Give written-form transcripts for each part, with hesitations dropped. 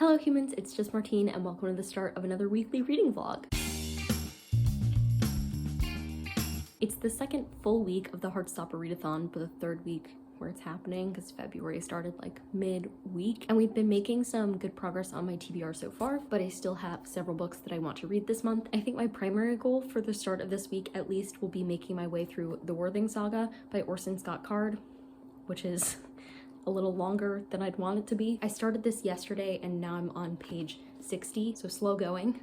Hello humans, it's just Martine and welcome to the start of another weekly reading vlog. It's the second full week of the Heartstopper Readathon, but the third week where it's happening because February started like mid-week, and we've been making some good progress on my TBR so far, but I still have several books that I want to read this month. I think my primary goal for the start of this week at least will be making my way through The Worthing Saga by Orson Scott Card, which is a little longer than I'd want it to be. I started this yesterday and now I'm on page 60, so slow going,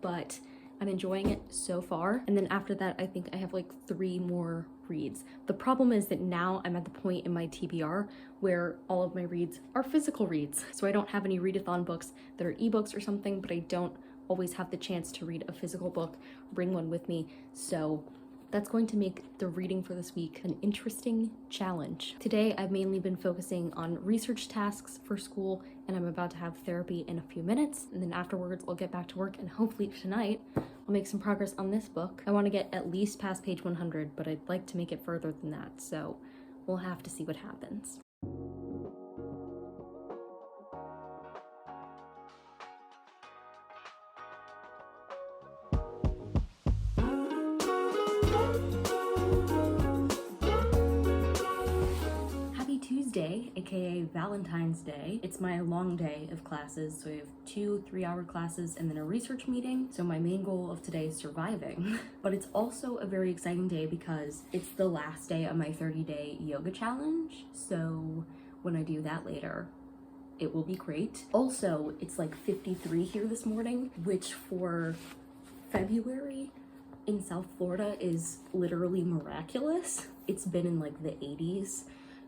but I'm enjoying it so far. And then after that, I think I have like 3 more reads. The problem is that now I'm at the point in my TBR where all of my reads are physical reads. So I don't have any readathon books that are ebooks or something, but I don't always have the chance to read a physical book, bring one with me. So that's going to make the reading for this week an interesting challenge. Today, I've mainly been focusing on research tasks for school, and I'm about to have therapy in a few minutes. And then afterwards, I'll get back to work, and hopefully tonight, I'll make some progress on this book. I want to get at least past page 100, but I'd like to make it further than that, so we'll have to see what happens. Tuesday, aka Valentine's Day. It's my long day of classes, so I have 2 3-hour classes and then a research meeting. So my main goal of today is surviving. But it's also a very exciting day because it's the last day of my 30-day yoga challenge. So when I do that later, it will be great. Also, it's like 53 here this morning, which for February in South Florida is literally miraculous. It's been in like the 80s.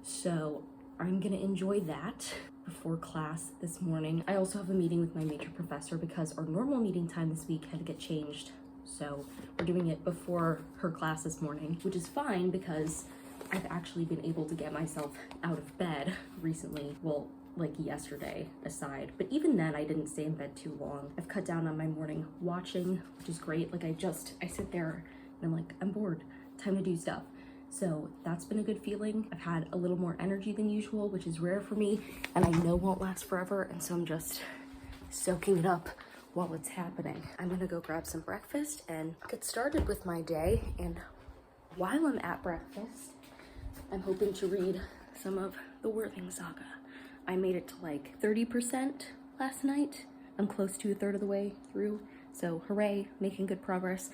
So I'm gonna enjoy that before class this morning. I also have a meeting with my major professor because our normal meeting time this week had to get changed. So we're doing it before her class this morning, which is fine because I've actually been able to get myself out of bed recently. Well, like yesterday aside, but even then I didn't stay in bed too long. I've cut down on my morning watching, which is great. Like I sit there and I'm like, I'm bored, time to do stuff. So that's been a good feeling. I've had a little more energy than usual, which is rare for me, and I know won't last forever, and so I'm just soaking it up while it's happening. I'm gonna go grab some breakfast and get started with my day, and while I'm at breakfast, I'm hoping to read some of The Worthing Saga. I made it to like 30% last night. I'm close to 1/3 of the way through, so hooray, making good progress.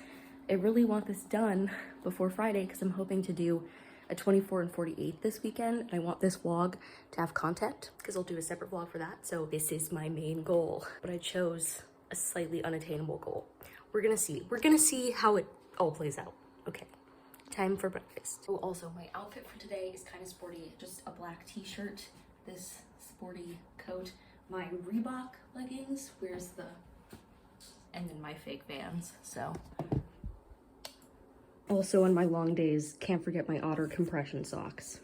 I really want this done before Friday because I'm hoping to do a 24 and 48 this weekend. I want this vlog to have content because I'll do a separate vlog for that. So this is my main goal, but I chose a slightly unattainable goal. We're gonna see how it all plays out. Okay, time for breakfast. Oh, also my outfit for today is kind of sporty. Just a black t-shirt, this sporty coat, my Reebok leggings, and then my fake Vans, so. Also on my long days, can't forget my Otter compression socks.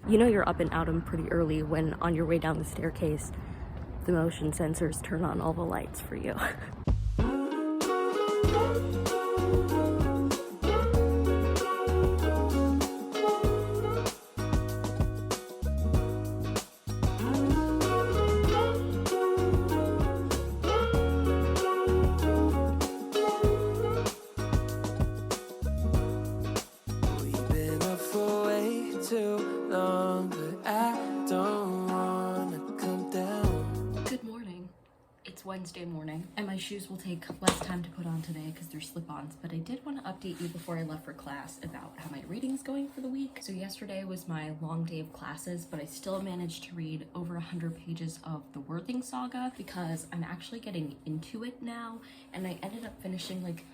You know you're up and out 'em pretty early when on your way down the staircase, the motion sensors turn on all the lights for you. Wednesday morning, and my shoes will take less time to put on today because they're slip-ons, but I did want to update you before I left for class about how my reading's going for the week. So yesterday was my long day of classes, but I still managed to read over 100 pages of The Worthing Saga because I'm actually getting into it now, and I ended up finishing like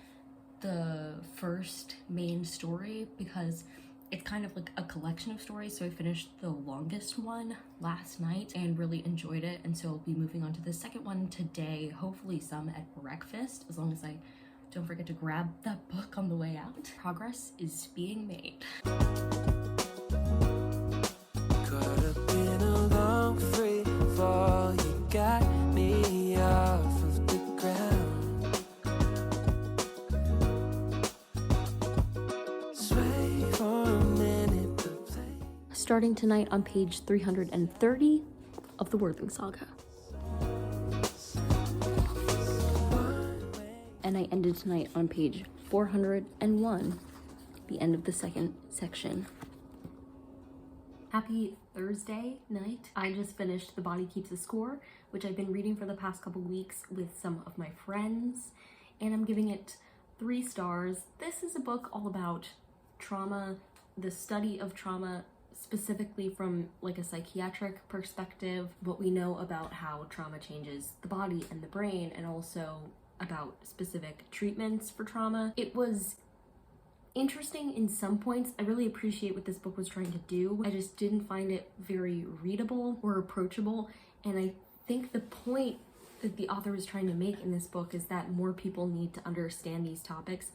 the first main story because it's kind of like a collection of stories, so I finished the longest one last night and really enjoyed it, and so I'll be moving on to the second one today, hopefully some at breakfast, as long as I don't forget to grab that book on the way out. Progress is being made. Caught up in a long free fall, you got me off of the ground. Starting tonight on page 330 of the Worthing Saga. And I ended tonight on page 401, the end of the second section. Happy Thursday night. I just finished The Body Keeps a Score, which I've been reading for the past couple weeks with some of my friends, and I'm giving it 3 stars. This is a book all about trauma, the study of trauma, specifically from like a psychiatric perspective, what we know about how trauma changes the body and the brain, and also about specific treatments for trauma. It was interesting in some points. I really appreciate what this book was trying to do. I just didn't find it very readable or approachable, and I think the point that the author was trying to make in this book is that more people need to understand these topics,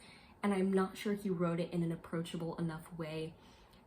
and I'm not sure he wrote it in an approachable enough way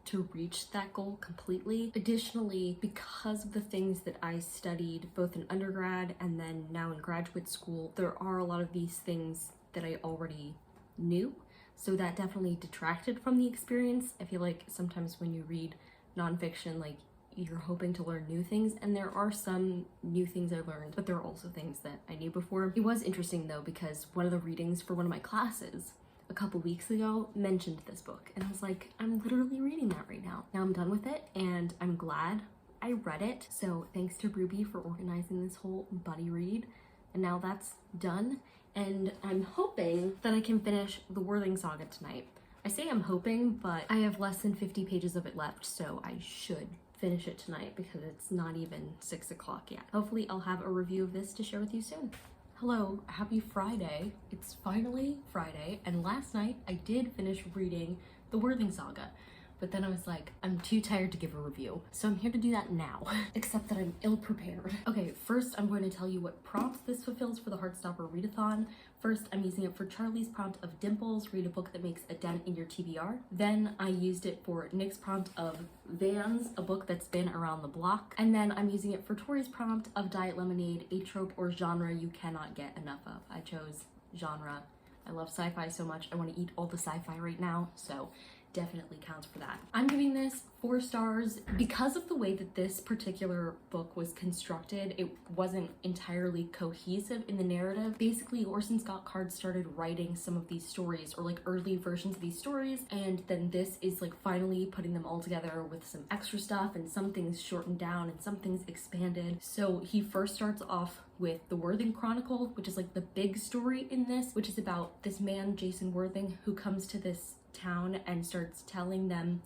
to reach that goal completely. Additionally, because of the things that I studied both in undergrad and then now in graduate school, there are a lot of these things that I already knew. So that definitely detracted from the experience. I feel like sometimes when you read nonfiction, like you're hoping to learn new things, and there are some new things I learned, but there are also things that I knew before. It was interesting though, because one of the readings for one of my classes a couple weeks ago mentioned this book, and I was like, I'm literally reading that right now. Now I'm done with it, and I'm glad I read it. So thanks to Ruby for organizing this whole buddy read, and now that's done. And I'm hoping that I can finish the Worthing Saga tonight. I say I'm hoping, but I have less than 50 pages of it left, so I should finish it tonight because it's not even 6 o'clock yet. Hopefully I'll have a review of this to share with you soon. Hello, happy Friday. It's finally Friday, and last night I did finish reading the Worthing Saga, but then I was like, I'm too tired to give a review, so I'm here to do that now, except that I'm ill-prepared. Okay, first I'm going to tell you what prompts this fulfills for the Heartstopper Readathon. First, I'm using it for Charlie's prompt of Dimples, read a book that makes a dent in your TBR. Then I used it for Nick's prompt of Vans, a book that's been around the block. And then I'm using it for Tori's prompt of Diet Lemonade, a trope or genre you cannot get enough of. I chose genre. I love sci-fi so much. I want to eat all the sci-fi right now, so definitely counts for that. I'm giving this 4 stars because of the way that this particular book was constructed. It wasn't entirely cohesive in the narrative. Basically, Orson Scott Card started writing some of these stories, or like early versions of these stories, and then this is like finally putting them all together with some extra stuff, and some things shortened down and some things expanded. So he first starts off with the Worthing Chronicle, which is like the big story in this, which is about this man, Jason Worthing, who comes to this town and starts telling them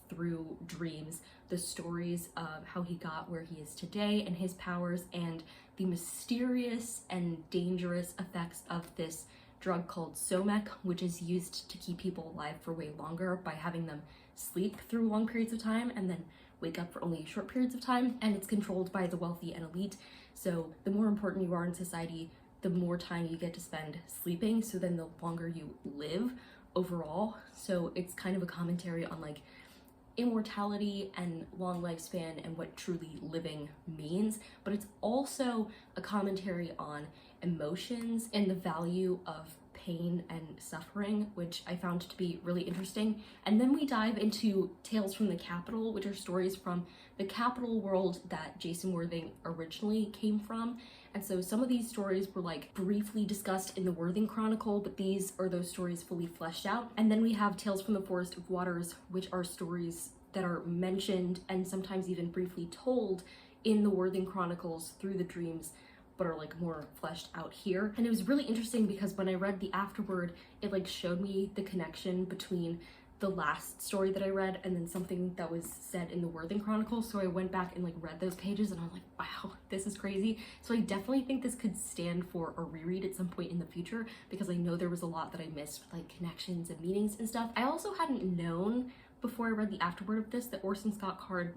through dreams the stories of how he got where he is today and his powers, and the mysterious and dangerous effects of this drug called Somek, which is used to keep people alive for way longer by having them sleep through long periods of time and then wake up for only short periods of time, and it's controlled by the wealthy and elite. So the more important you are in society, the more time you get to spend sleeping, so then the longer you live overall. So it's kind of a commentary on like immortality and long lifespan and what truly living means, but it's also a commentary on emotions and the value of pain and suffering, which I found to be really interesting. And then we dive into Tales from the Capital, which are stories from the capital world that Jason Worthing originally came from. And so some of these stories were like briefly discussed in the Worthing Chronicle, but these are those stories fully fleshed out. And then we have Tales from the Forest of Waters, which are stories that are mentioned and sometimes even briefly told in the Worthing Chronicles through the dreams, but are like more fleshed out here. And it was really interesting because when I read the afterword, it like showed me the connection between the last story that I read and then something that was said in the Worthing Chronicle. So I went back and like read those pages and I was like, wow, this is crazy. So I definitely think this could stand for a reread at some point in the future, because I know there was a lot that I missed with like connections and meanings and stuff. I also hadn't known before I read the afterword of this that Orson Scott Card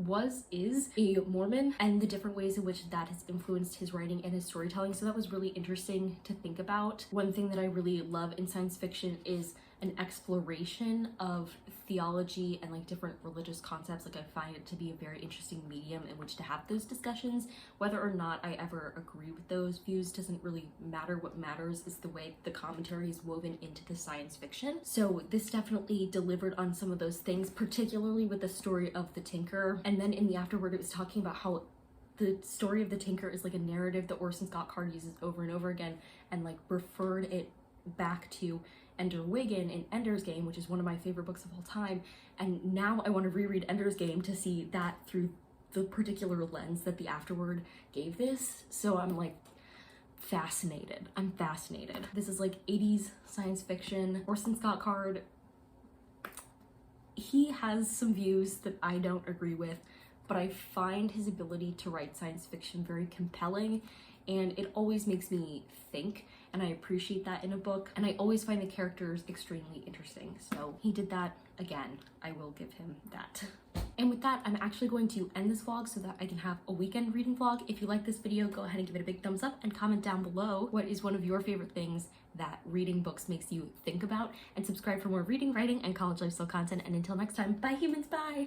is a Mormon, and the different ways in which that has influenced his writing and his storytelling. So that was really interesting to think about. One thing that I really love in science fiction is an exploration of theology and like different religious concepts. Like I find it to be a very interesting medium in which to have those discussions. Whether or not I ever agree with those views doesn't really matter. What matters is the way the commentary is woven into the science fiction. So this definitely delivered on some of those things, particularly with the story of the Tinker. And then in the afterword, it was talking about how the story of the Tinker is like a narrative that Orson Scott Card uses over and over again, and like referred it back to Ender Wiggin in Ender's Game, which is one of my favorite books of all time. And now I want to reread Ender's Game to see that through the particular lens that the afterword gave this. So I'm like fascinated. I'm fascinated. This is like 80s science fiction. Orson Scott Card, he has some views that I don't agree with, but I find his ability to write science fiction very compelling, and it always makes me think, and I appreciate that in a book, and I always find the characters extremely interesting. So he did that again. I will give him that. And with that, I'm actually going to end this vlog so that I can have a weekend reading vlog. If you like this video, go ahead and give it a big thumbs up and comment down below what is one of your favorite things that reading books makes you think about, and subscribe for more reading, writing, and college lifestyle content. And until next time, bye humans, bye!